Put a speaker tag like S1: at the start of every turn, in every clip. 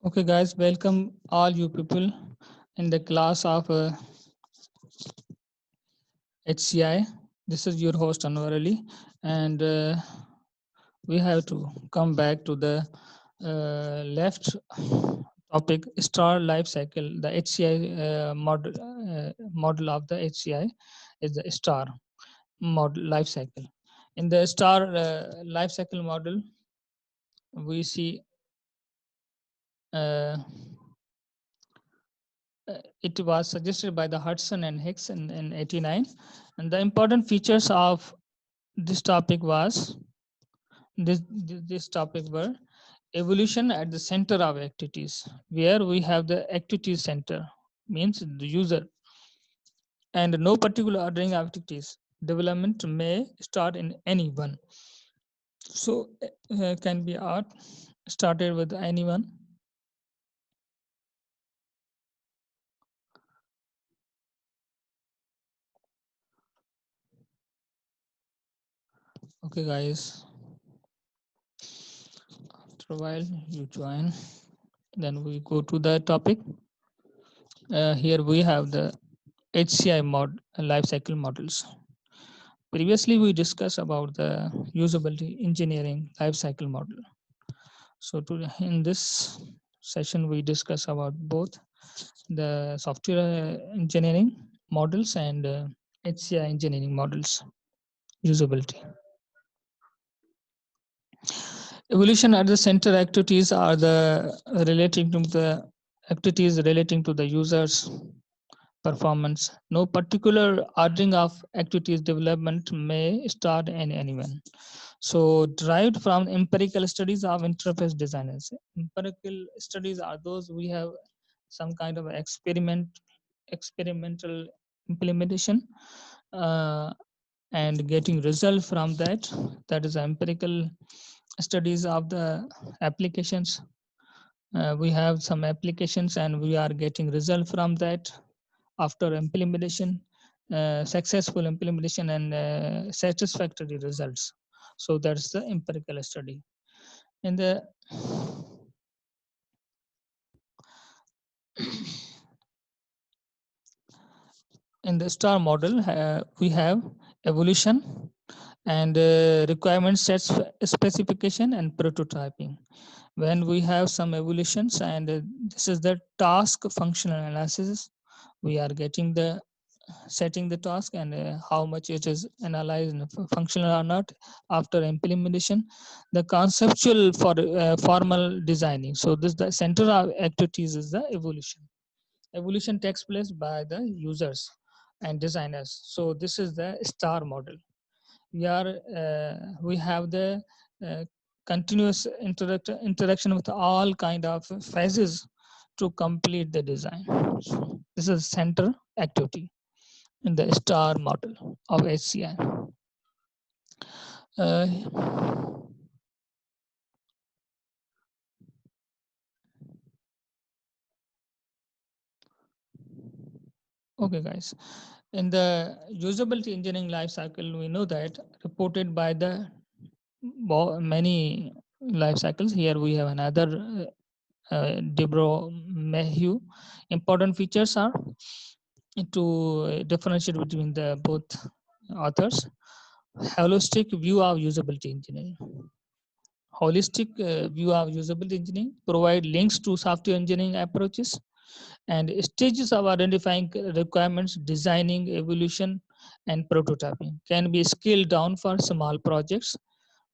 S1: Okay, guys, welcome all you people in the class of HCI. This is your host Anwar Ali, and we have to come back to the left topic: star life cycle. The HCI model of the HCI is the star model life cycle. In the star life cycle model, we see. Uh, it was suggested by the Hudson and Hicks in 89. And the important features of this topic was this topic were evolution at the center of activities, where we have the activity center, means the user, and no particular ordering of activities. Development may start in any one. So can be art started with anyone. Okay, guys. After a while, you join. Then we go to the topic. Here we have the HCI life cycle models. Previously, we discussed about the usability engineering life cycle model. So in this session, we discuss about both the software engineering models and HCI engineering models usability. Evolution at the center activities are the relating to the activities relating to the users performance. No particular ordering of activities development may start in anyone. So derived from empirical studies of interface designers. Empirical studies are those we have some kind of experimental implementation and getting result from that. That is empirical studies of the applications. We have some applications and we are getting result from that after implementation, successful implementation and satisfactory results. So that's the empirical study. In the in the star model, we have evolution and requirement sets specification and prototyping. When we have some evolutions and this is the task functional analysis, we are getting the setting the task and how much it is analyzed and functional or not after implementation. The conceptual for formal designing. So this the center of activities is the evolution. Evolution takes place by the users and designers. So this is the star model. We have the uh, continuous interaction with all kind of phases to complete the design. So this is center activity in the star model of HCI. Uh, okay, guys. In the usability engineering life cycle, we know that reported by the many life cycles. Here we have another Debro Mayhew. Important features are to differentiate between the both authors. Holistic view of usability engineering. Holistic view of usability engineering provide links to software engineering approaches and stages of identifying requirements, designing, evolution, and prototyping. Can be scaled down for small projects.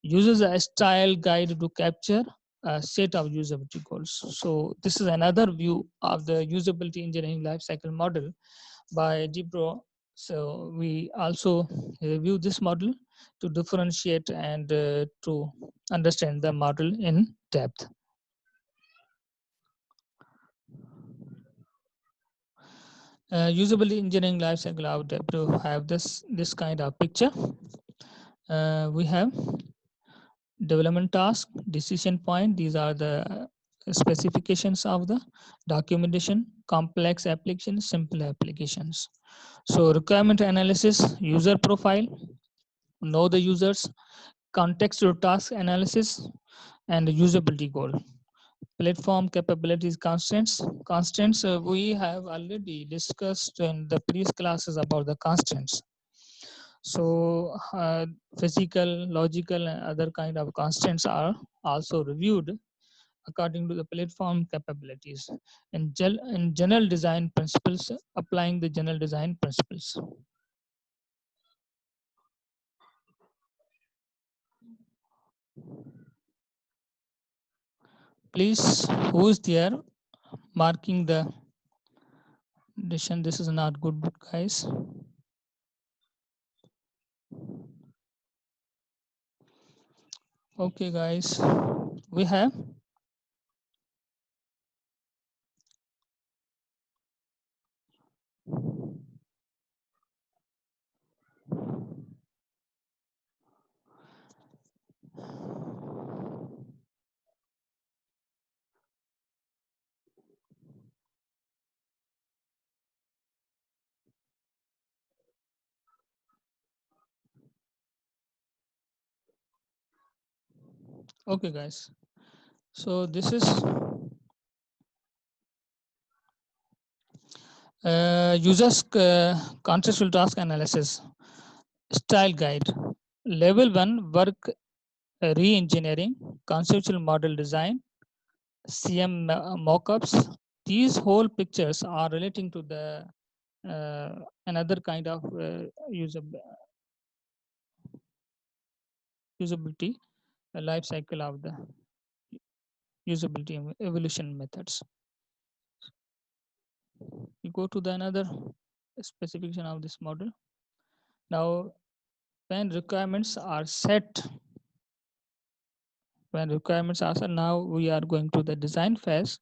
S1: Uses a style guide to capture a set of usability goals. So this is another view of the usability engineering lifecycle model by Debro. So we also review this model to differentiate and to understand the model in depth. Usability engineering lifecycle out there to have this kind of picture. We have development task, decision point. These are the specifications of the documentation, complex applications, simple applications. So requirement analysis, user profile, know the users, context to task analysis, and usability goal. platform capabilities constraints. Constraints we have already discussed in the previous classes about the constraints. So physical, logical, and other kind of constraints are also reviewed according to the platform capabilities and in general design principles, applying the general design principles. Please, who is there marking the decision? This is not good, guys. Okay, guys, we have okay, guys. So this is users contextual task analysis style guide. Level 1 work re-engineering, conceptual model design, CM mockups. These whole pictures are relating to the another kind of usability life cycle of the usability evolution methods. You go to the another specification of this model. Now, when requirements are set, now we are going to the design phase.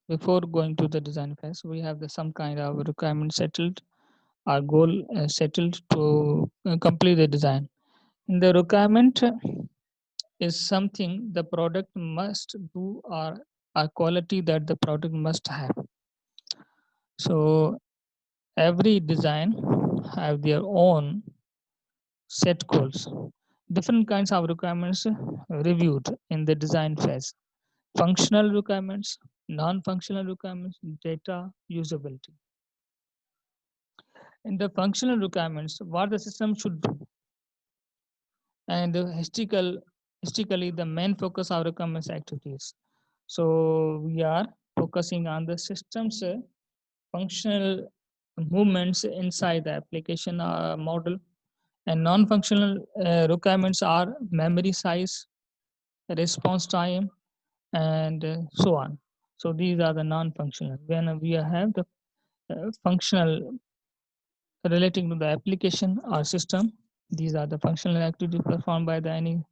S1: Before going to the design phase, we have some kind of requirement settled, our goal settled to complete the design. And the requirement is something the product must do or a quality that the product must have. So every design have their own set goals. Different kinds of requirements reviewed in the design phase. Functional requirements, non-functional requirements, data usability. In the functional requirements, what the system should do. And historically, the main focus of requirements activities. So we are focusing on the system's functional movements inside the application model, and non-functional requirements are memory size, response time, and so on. So these are the non-functional. When we have the functional relating to the application or system, these are the functional activities performed by the any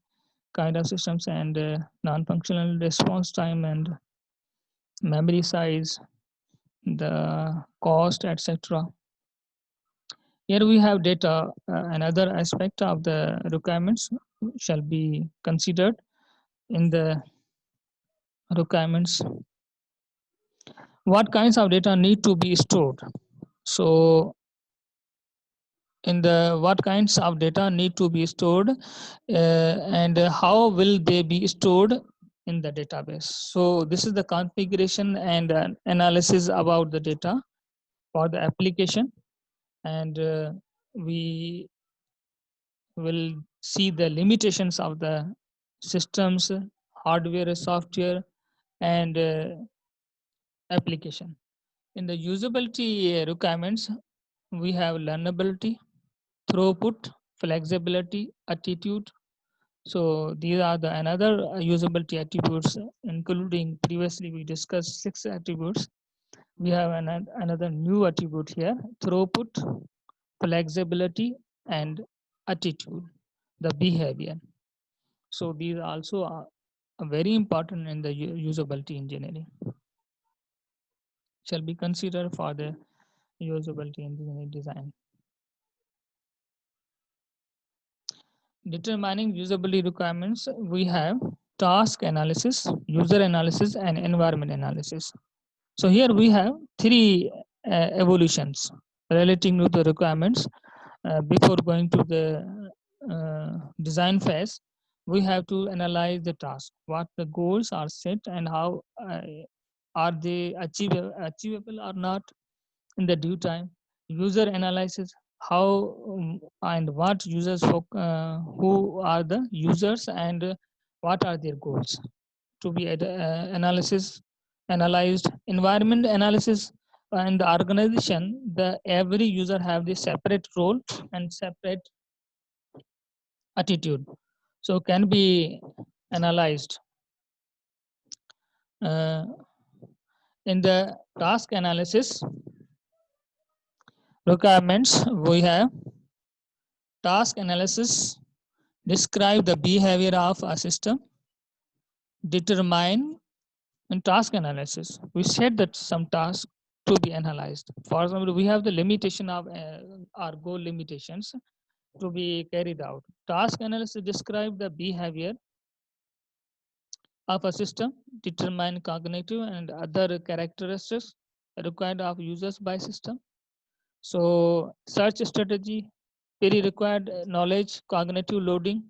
S1: kind of systems, and non-functional response time and memory size, the cost, etc. Here we have data. Another aspect of the requirements shall be considered in the requirements. What kinds of data need to be stored? So in the what kinds of data need to be stored and how will they be stored in the database. So this is the configuration and analysis about the data for the application, and we will see the limitations of the systems, hardware, software, and application. In the usability requirements, we have learnability, throughput, flexibility, attitude. So these are the another usability attributes, including previously we discussed 6 attributes. We have another new attribute here: throughput, flexibility, and attitude, the behavior. So these also are very important in the usability engineering. Shall be considered for the usability engineering design. Determining usability requirements, we have task analysis, user analysis, and environment analysis. So here we have 3 evolutions relating to the requirements before going to the design phase. we have to analyze the task, what the goals are set and how are they achievable or not in the due time. User analysis, how and what users who are the users and what are their goals to be analyzed. Environment analysis, and the organization, the every user have the separate role and separate attitude, so can be analyzed. uh, in the task analysis requirements, we have task analysis describe the behavior of a system, determine. In task analysis, we said that some tasks to be analyzed. For example, we have the limitation of our goal limitations to be carried out. Task analysis describe the behavior of a system, determine cognitive and other characteristics required of users by system. So search strategy, pre-required knowledge, cognitive loading,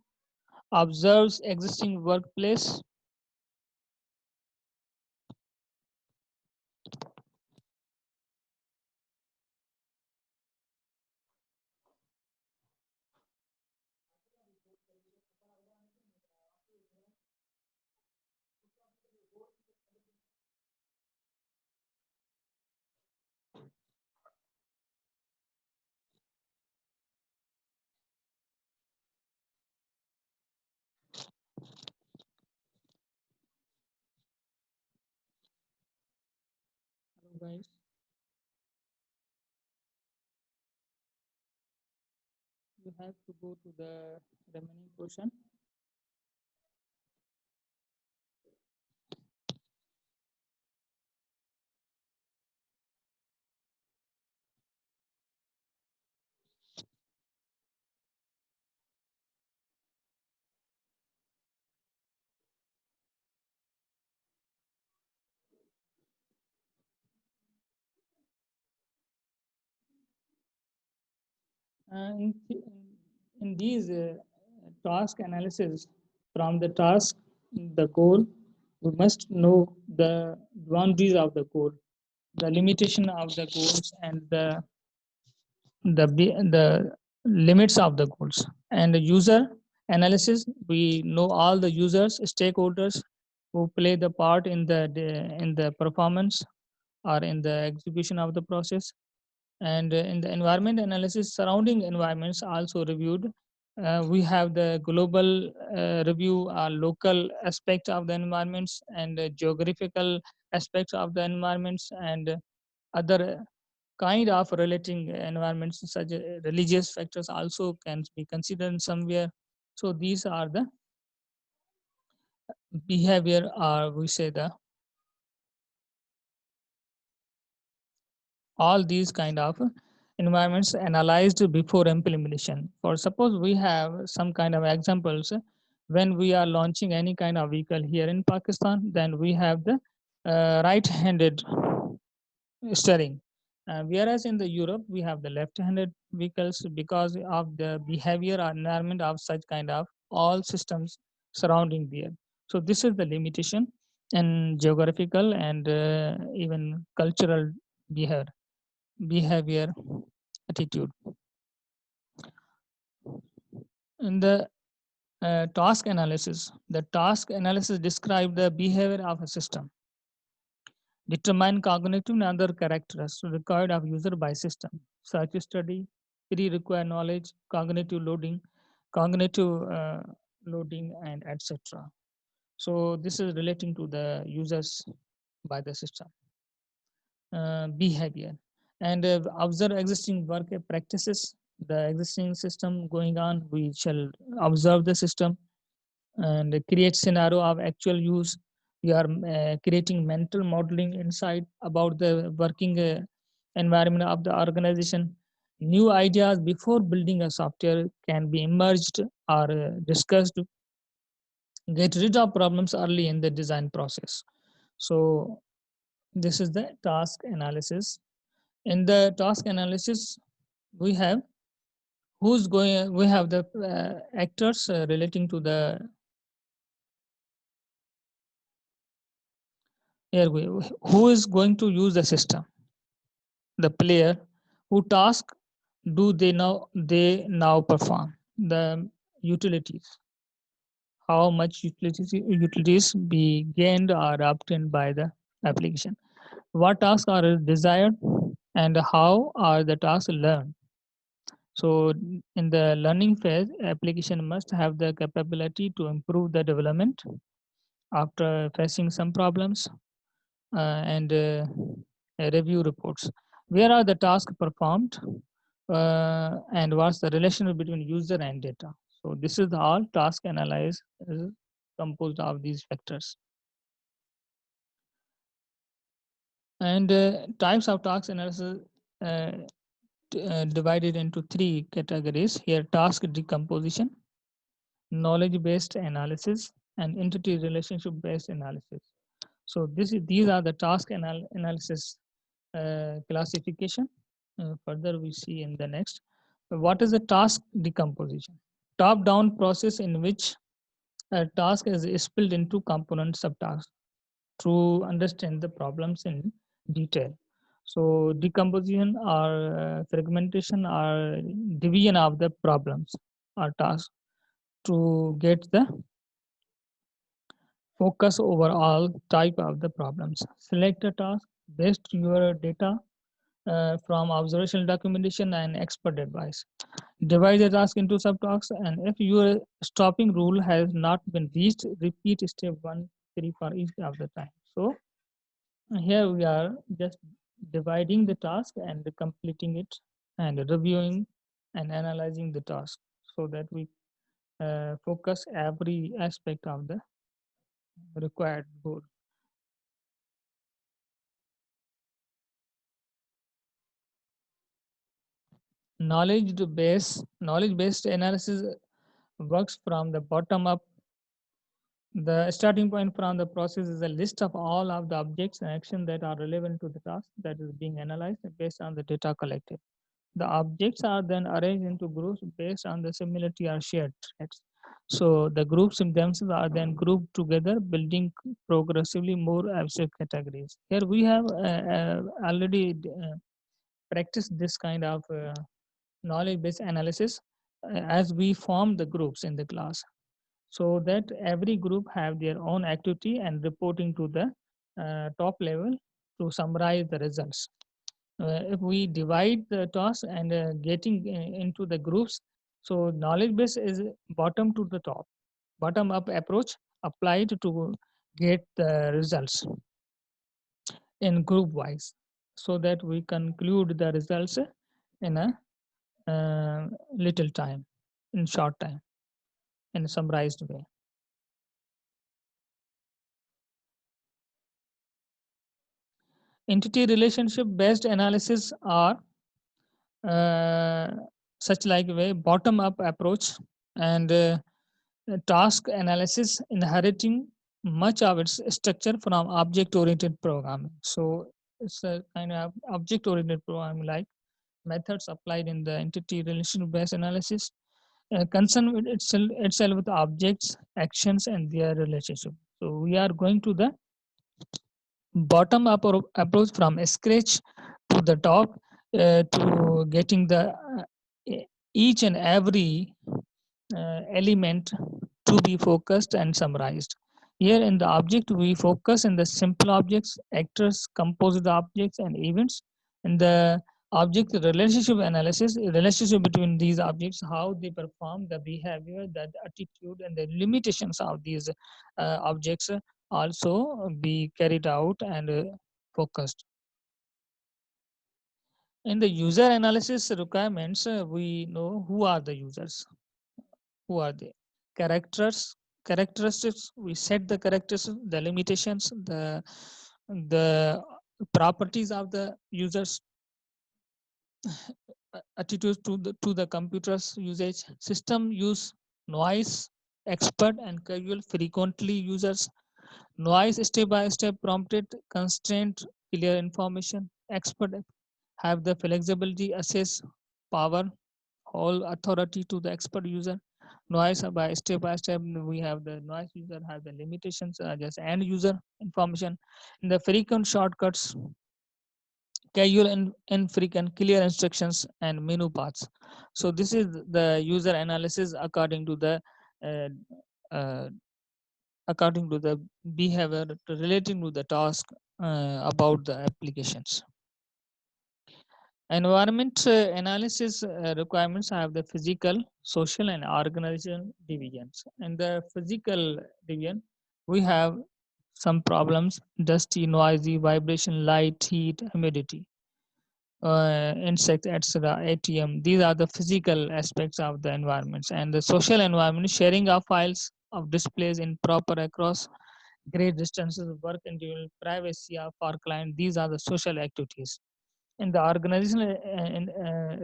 S1: observes existing workplace. Guys, you have to go to the remaining portion. In, in these task analysis, from the task, the goal, we must know the boundaries of the goal, the limitation of the goals, and the limits of the goals. And the user analysis, we know all the users, stakeholders who play the part in the performance or in the execution of the process. And in the environment analysis, surrounding environments also reviewed. We have the global review, local aspect of the environments, and geographical aspects of the environments, and other kind of relating environments such as religious factors also can be considered somewhere. So these are the behavior, or we say the all these kind of environments analyzed before implementation. For suppose we have some kind of examples, when we are launching any kind of vehicle here in Pakistan, then we have the right-handed steering. Whereas in the Europe, we have the left-handed vehicles because of the behavior or environment of such kind of all systems surrounding there. So this is the limitation in geographical and even cultural behavior attitude. In the the task analysis describe the behavior of a system, determine cognitive and other characteristics required of user by system, such study, pre-required knowledge, cognitive loading, and etc. So this is relating to the users by the system behavior, and observe existing work practices, the existing system going on. We shall observe the system and create scenario of actual use. We are creating mental modeling inside about the working environment of the organization. New ideas before building a software can be emerged or discussed. Get rid of problems early in the design process. So this is the task analysis. In the task analysis, we have we have the actors relating to the Here who is going to use the system? The player. Who task do they now perform? The utilities. How much utilities be gained or obtained by the application? What tasks are desired and how are the tasks learned? So in the learning phase, application must have the capability to improve the development after facing some problems and review reports. Where are the tasks performed and what's the relationship between user and data? So this is all task analysis is composed of these factors. And types of task analysis uh, divided into three categories here: task decomposition, knowledge-based analysis, and entity relationship-based analysis. So these are the task analysis classification. Further, we see in the next. What is the task decomposition? Top-down process in which a task is split into component subtasks to understand the problems in detail. So decomposition or fragmentation or division of the problems or tasks to get the focus over all type of the problems. Select a task based your data from observational documentation and expert advice. Divide the task into subtasks, and if your stopping rule has not been reached, repeat step 1, 3 for each of the time. So here we are just dividing the task and completing it and reviewing and analyzing the task so that we focus every aspect of the required goal. Knowledge based analysis works from the bottom up. The starting point from the process is a list of all of the objects and actions that are relevant to the task that is being analyzed based on the data collected. The objects are then arranged into groups based on the similarity or shared traits. So the groups themselves are then grouped together, building progressively more abstract categories. Here we have already practiced this kind of knowledge-based analysis as we form the groups in the class, so that every group have their own activity and reporting to the top level to summarize the results. If we divide the task and getting into the groups, so knowledge base is bottom to the top, bottom up approach applied to get the results in group wise, so that we conclude the results in a little time, in short time, in a summarized way. Entity relationship based analysis are uh, such like way bottom up approach and task analysis inheriting much of its structure from object oriented programming. So it's a kind of object oriented programming like methods applied in the entity relationship based analysis concern with itself with objects, actions, and their relationship. So we are going to the bottom up approach from scratch to the top to getting the each and every element to be focused and summarized. Here in the object, we focus in the simple objects, actors, composite objects, and events. In the object relationship analysis, relationship between these objects, how they perform, the behavior, the attitude, and the limitations of these objects also be carried out and focused. In the user analysis requirements, we know who are the users, who are they. Characteristics, we set the characteristics, the limitations, the properties of the users, attitudes to the computer's usage, system use, noise, expert and casual, frequently users, noise, step by step, prompted, constraint, clear information, expert have the flexibility, access, power, all authority to the expert user, noise by step by step. We have the noise user has the limitations, just end user information. In the frequent shortcuts, casual and infrequent, clear instructions, and menu paths. So this is the user analysis uh, uh, according to the behavior relating to the task about the applications. Environment analysis requirements have the physical, social, and organizational divisions. In the physical division, we have some problems: dusty, noisy, vibration, light, heat, humidity, insects, etc., ATM. These are the physical aspects of the environments. And the social environment, sharing of files of displays improper across great distances, work individual, privacy of our client. These are the social activities. In the organizational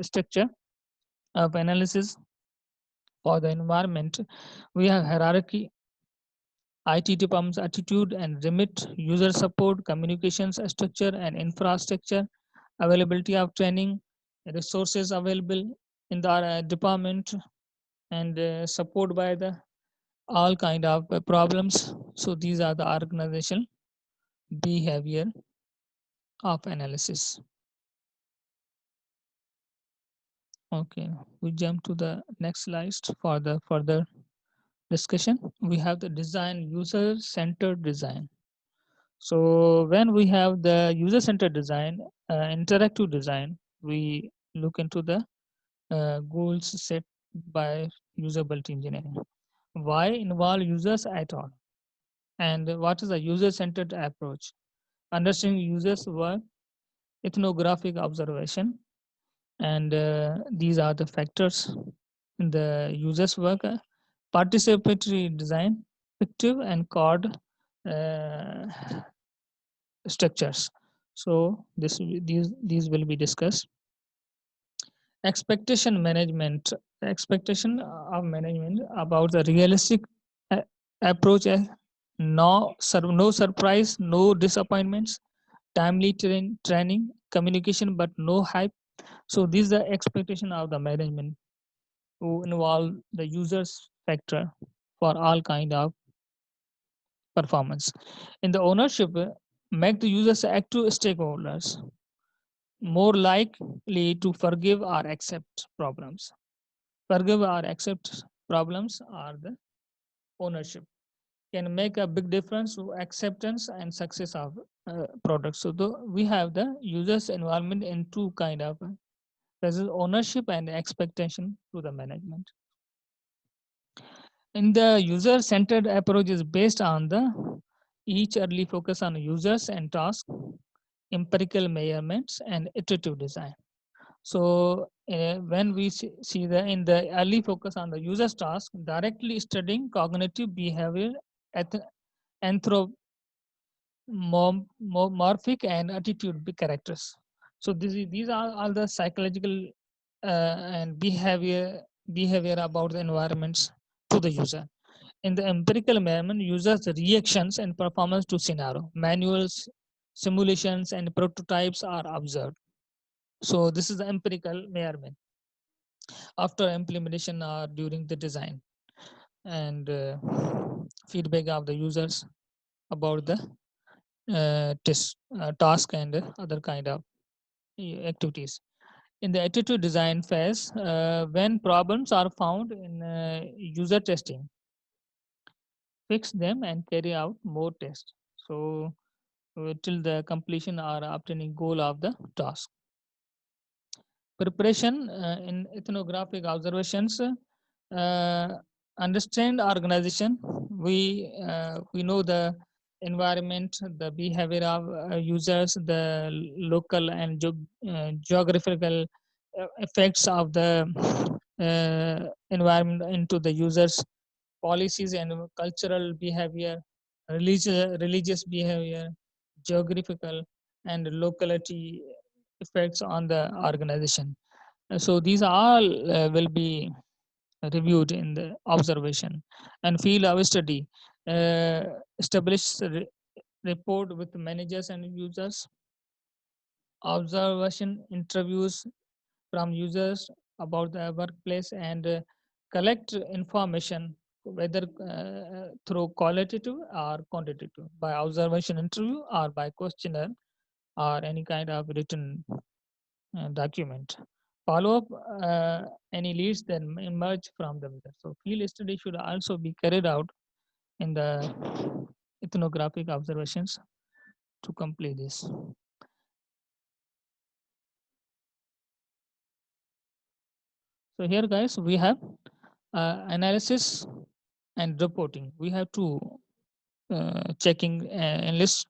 S1: structure of analysis for the environment, we have hierarchy, IT departments, attitude and remit, user support, communications structure and infrastructure, availability of training, resources available in the department, and support by the all kind of problems. So these are the organizational behavior of analysis. Okay, we jump to the next slides for the further discussion. We have the design, user-centered design. So when we have the user-centered design, interactive design, we look into the goals set by usability engineering. Why involve users at all? And what is a user-centered approach? Understanding users' work, ethnographic observation, and these are the factors in the users' work. Participatory design, fictive and code uh, structures. So these will be discussed. Expectation management, expectation of management about the realistic uh, approach. No surprise, no disappointments, timely training, communication, but no hype. So these are expectation of the management who involve the users factor for all kind of performance. In the ownership, make the users active stakeholders more likely to forgive or accept problems. Forgive or accept problems are the ownership. Can make a big difference to acceptance and success of products. So we have the users involvement in two kind of this is ownership and expectation to the management. In the user-centered approach is based on the each early focus on users and tasks, empirical measurements, and iterative design. So when we see the in the early focus on the user's task, directly studying cognitive behavior, anthropomorphic and attitude characters. So these are all the psychological and behavior about the environments to the user. In the empirical measurement, users' reactions and performance to scenario, manuals, simulations, and prototypes are observed. So this is the empirical measurement after implementation or during the design, and feedback of the users about the test task and other kind of activities. In the attitude design phase, when problems are found in user testing, fix them and carry out more tests. So till the completion or obtaining goal of the task. Preparation in ethnographic observations, understand organization. We know the environment, the behavior of users, the local and geographical effects of the environment into the users, policies and cultural behavior, religious behavior, geographical and locality effects on the organization. So these all will be reviewed in the observation and field of study. Establish report with managers and users, observation interviews from users about the workplace, and collect information whether through qualitative or quantitative, by observation interview or by questionnaire or any kind of written document. Follow up any leads that emerge from the visit. So field study should also be carried out in the ethnographic observations to complete this. So here guys, we have analysis and reporting. We have two checking and lists.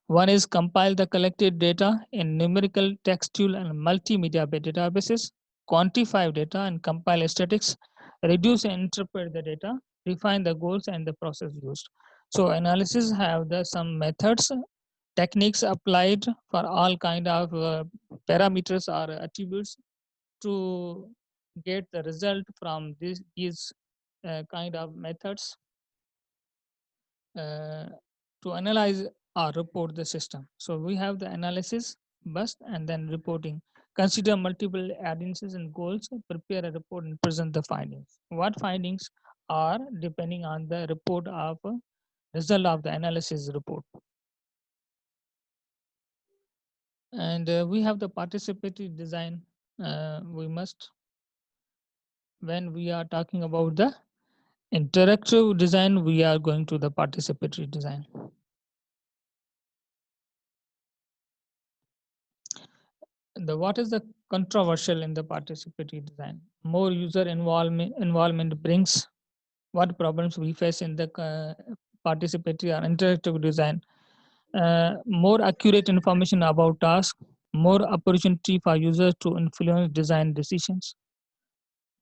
S1: One is compile the collected data in numerical, textual, and multimedia databases, quantify data and compile statistics, reduce and interpret the data, define the goals and the process used. So analysis have the some methods, techniques applied for all kind of parameters or attributes to get the result from these kind of methods uh, to analyze or report the system. So we have the analysis, bust, and then reporting. Consider multiple audiences and goals, prepare a report and present the findings. What findings are depending on the report of result of the analysis report. And we have the participatory design. We must, when we are talking about the interactive design, we are going to the participatory design. What is the controversial in the participatory design? More user involvement brings what problems we face in the participatory or interactive design. More accurate information about tasks, more opportunity for users to influence design decisions.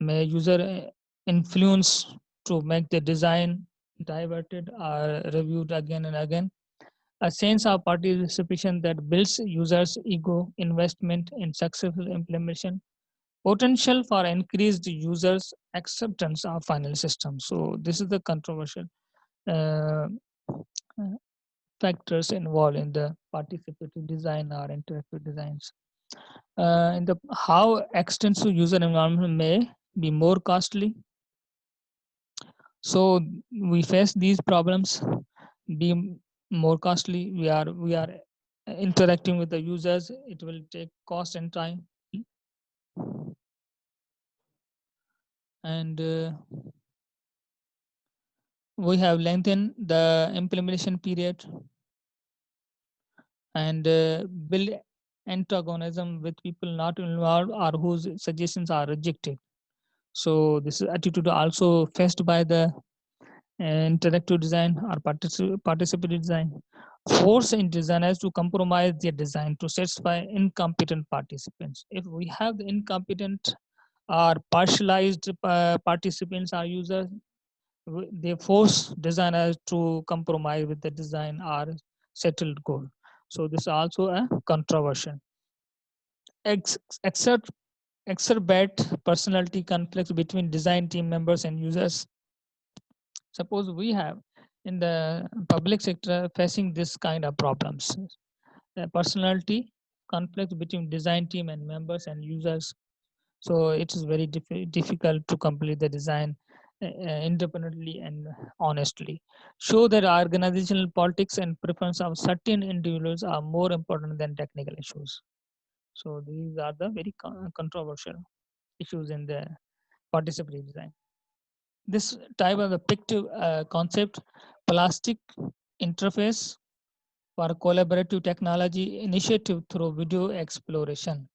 S1: May user influence to make the design diverted or reviewed again and again. A sense of participation that builds users' ego, investment in successful implementation, potential for increased users' acceptance of final system. So this is the controversial uh, factors involved in the participatory design or interactive designs. In the how extensive user environment may be more costly. So we face these problems, be more costly. We are interacting with the users. It will take cost and time, and we have lengthened the implementation period and build antagonism with people not involved or whose suggestions are rejected. So this attitude also faced by the interactive design or participatory design. Force in designers to compromise their design to satisfy incompetent participants. If we have the incompetent or partialized participants or users, they force designers to compromise with the design or settled goal. So this is also a controversial. Except exacerbate personality conflicts between design team members and users. Suppose we have in the public sector facing this kind of problems, personality conflict between design team and members and users. So it is very difficult to complete the design independently and honestly. Show that organizational politics and preference of certain individuals are more important than technical issues. So these are the very controversial issues in the participatory design. This type of the picture concept, plastic interface for collaborative technology initiative through video exploration.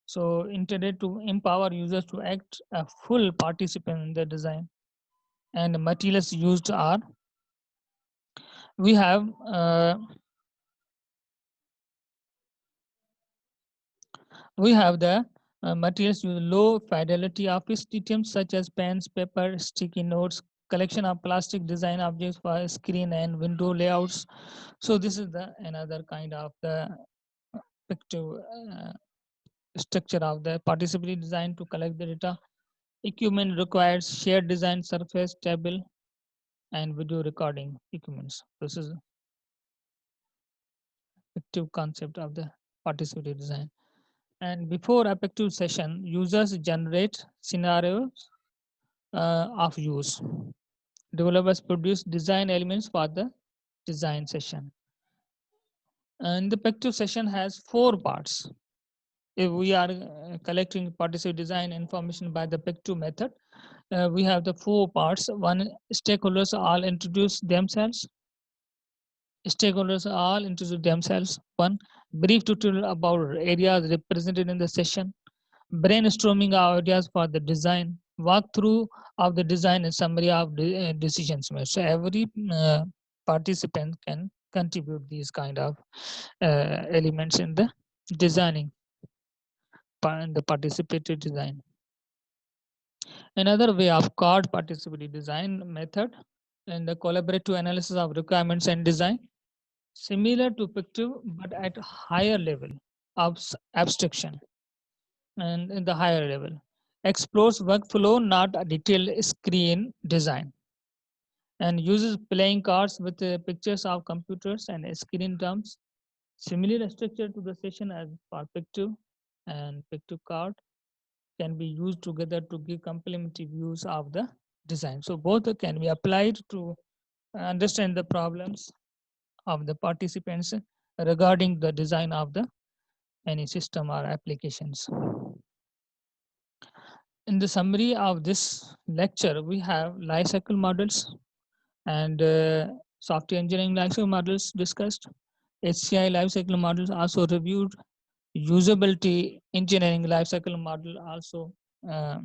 S1: So intended to empower users to act a full participant in the design. And materials used are, we have the materials with low fidelity office items such as pens, paper, sticky notes, collection of plastic design objects for screen and window layouts. So this is the another kind of the picture structure of the participatory design to collect the data. Equipment requires shared design surface, table, and video recording equipments. This is active concept of the participatory design. And before affective session, users generate scenarios of use. Developers produce design elements for the design session. And the Picto session has 4 parts. If we are collecting participative design information by the Picto method, we have the 4 parts. One, stakeholders all introduce themselves. Stakeholders all introduce themselves. One, brief tutorial about areas represented in the session. Brainstorming our ideas for the design. Walkthrough of the design and summary of the decisions made. So every participant can contribute these kind of elements in the designing and the participative design. Another way of card participatory design method and the collaborative analysis of requirements and design, similar to Picto but at higher level of abstraction and in the higher level. Explores workflow, not a detailed screen design, and uses playing cards with pictures of computers and screen terms. Similar structure to the session as for Picto and Picto card can be used together to give complementary views of the design. So both can be applied to understand the problems of the participants regarding the design of the any system or applications. In the summary of this lecture, we have lifecycle models and software engineering lifecycle models discussed. HCI lifecycle models also reviewed. Usability engineering lifecycle model also uh,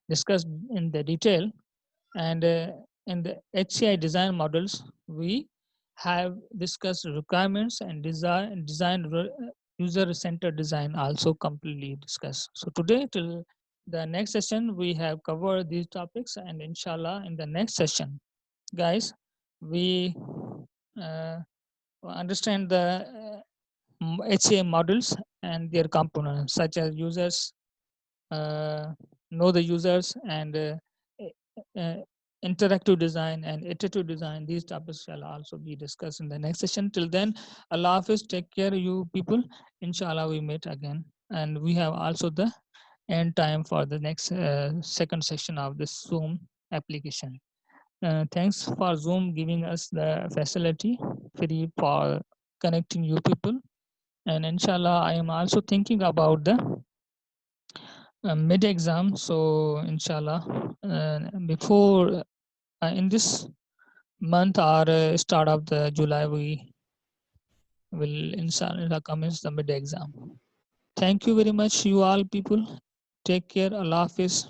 S1: discussed in the detail. And in the HCI design models, we have discussed requirements and design user-centered design also completely discussed. So today till the next session, we have covered these topics, and inshallah in the next session, guys, we uh, understand the HCI models and their components such as users, know the users, and uh, interactive design and iterative design. These topics shall also be discussed in the next session. Till then, Allah Hafiz, take care you people. Inshallah, we meet again. And we have also the end time for the next second section of this Zoom application. Thanks for Zoom giving us the facility free for connecting you people. And inshallah, I am also thinking about the mid exam. So inshallah, before in this month or start of the July, we will inshallah commence the mid exam. Thank you very much, you all people. Take care. Allah Hafiz.